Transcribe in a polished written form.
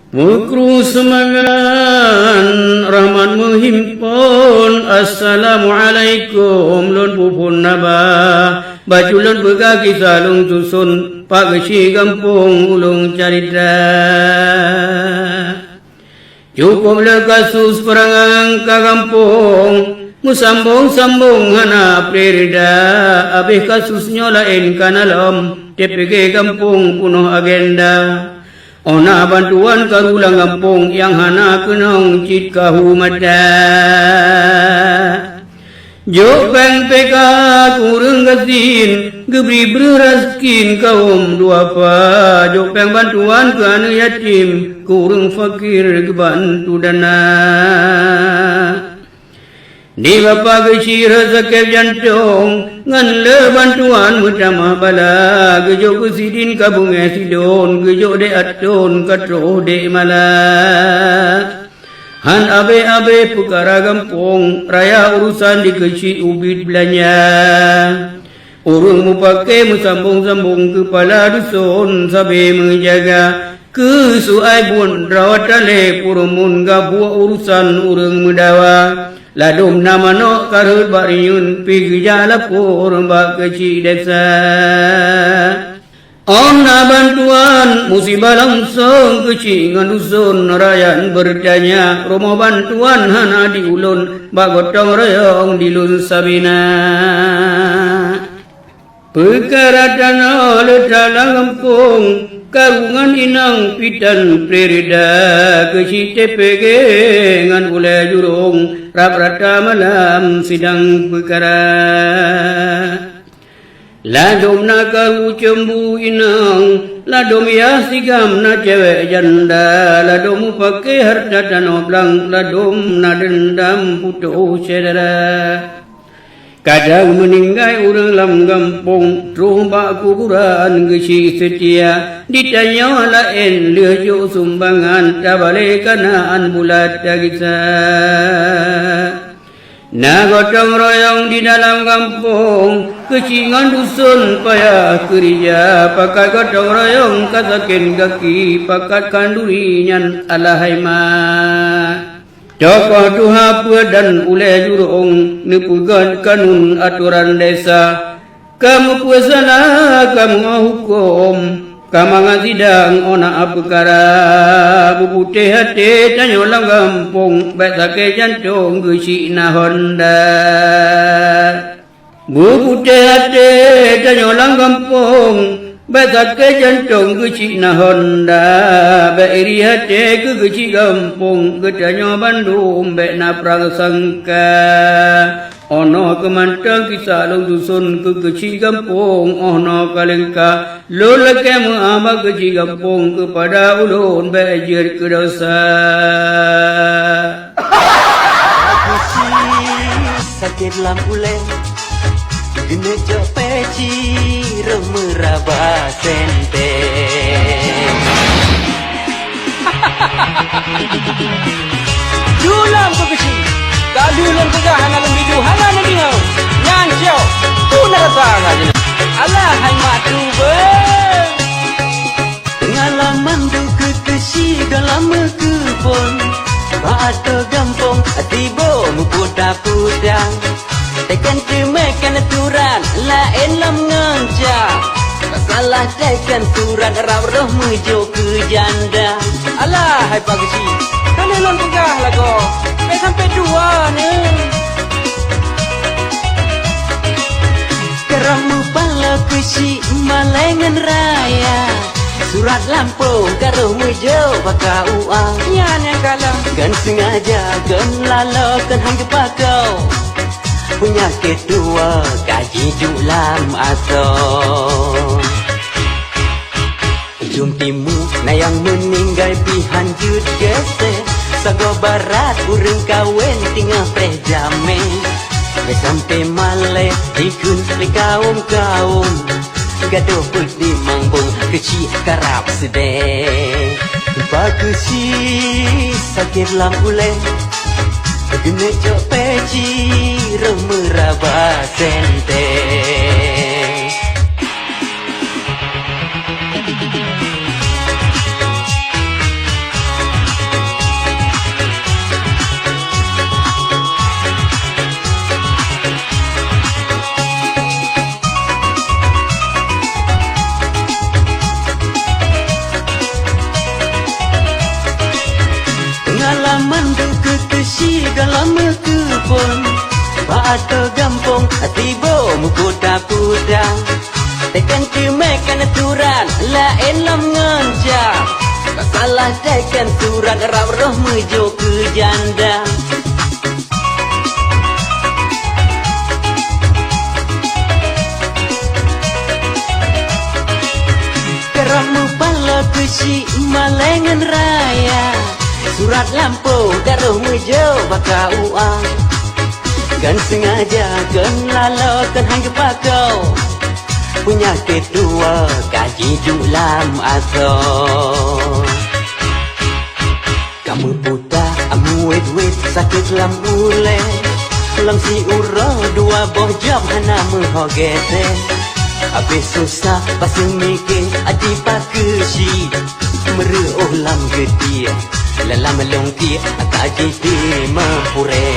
Mukru semangan rahmat menghimpun. Assalamualaikum lon pupun nabah baju lon begagi salung susun pak gesi kampung ulung carita. Cukup le kasus perangang ka kampung musambung-sambung hana perida abih kasusnya lain kanalam TPG kampung punuh agenda. Ona bantuan karulang kampung yang hana kenong cit kahu mata. Jok bang peka kurang gasin gebri beraskin kaum dua pa. Jok bang bantuan ke anak yatim kurang fakir kebantu dana. Di bapa gesi rezeki jantung ngan le bantuan mutama bala gejo kusidin kabung sidon gejo de aton katro de mala. Han abe perkara kampung raya urusan di gesi ubit belanja. Urung mu pakai musambung-sambung kepala dusun sabe menjaga. Kesuai pun rawat tale purumun gabuah urusan urung mudawa. Ladum nama no karut bariun pigi jalapur bak kecil desa. Ona bantuan musibah langsung kecingan dusun rayan bertanya. Rumah bantuan hana diulun bak gotong royong dilun sabina. Perkara tanah dalam kampung karungan inang pitan perida kesi TPG ngan ule jurung rap rata malam sidang perkara. Ladom na karu cembu inang ladom ya sigam na cewek janda ladom pakai harta tanah belang ladom na dendam putus saudara. Kadang meninggal orang lam kampung terumbak kuburan gesi setia. Ditanya lain lejo sumbangan tak balik kanaan bulat tagisa. Na gotong royong di dalam kampung kecingan dusun payah kerja. Pakai gotong royong kasakin kaki pakat kandurinya alahai mak. Tokoh tuha dan ule jurung nepugan kanun aturan desa. Kamu puasalah kamu hukum kamangan sidang ona apekara. Buputih hati tanya orang kampung baik sakit jantung gesi na honda. Buputih hati tanya orang kampung baik sakit jantung gesi na honda. Baik iri hati ke gesi kampung ketanya Bandung baik na prasangka. Ono kemantang kisah long dusun ke gesi kampung. Ono kalengka lola kemu ama gesi kampung kepada ulun bajir ke dosa. Sakit lampu lem gene jok peci remeraba sente. Dulam ko kecil kalulan kagah hana lam bidu hana nabi hau nyan jauh tu narasa aja. Allah hai matu be pengalaman tu kekesi dalam kebun batu gampong tibo muda pudang tekan temekan aturan lain lam ngancak salah tekan turan rap roh mejo ke janda. Alah hai pagsi kalelon pegah lago sampai dua ni keramu pala kesi malengan raya surat lampung karo mejo baka uang nyan yang kalah kan sengaja kan lalo kan hang pakau penyakit dua kaji julam atau ujung timur na yang meninggal pihan jud gese sago barat urang kawin tinggal prejame sampai male ikun kaum gaduh putih mangbong kecil karap sedeh bagesi sakit lampu lem gene jok peci remeraba sente. kesi dalam kebun Bata gampong tiba mukuta pudang Tekan kemekan aturan lain lam ngancam Tak salah tekan surat rap roh mejo ke janda Keramu pala kesi malengan raya Surat lampu garuh mejo baka uang Kan sengaja kan lalu kan hangga pakau Punya kedua kaji dulam asal Kamu puta amu wet sakit lam ule Lam si uro dua boh job hana menghogete Habis susah pasti mikir adi pakesi Meruh lam gedia Lalam longki kaji di mempure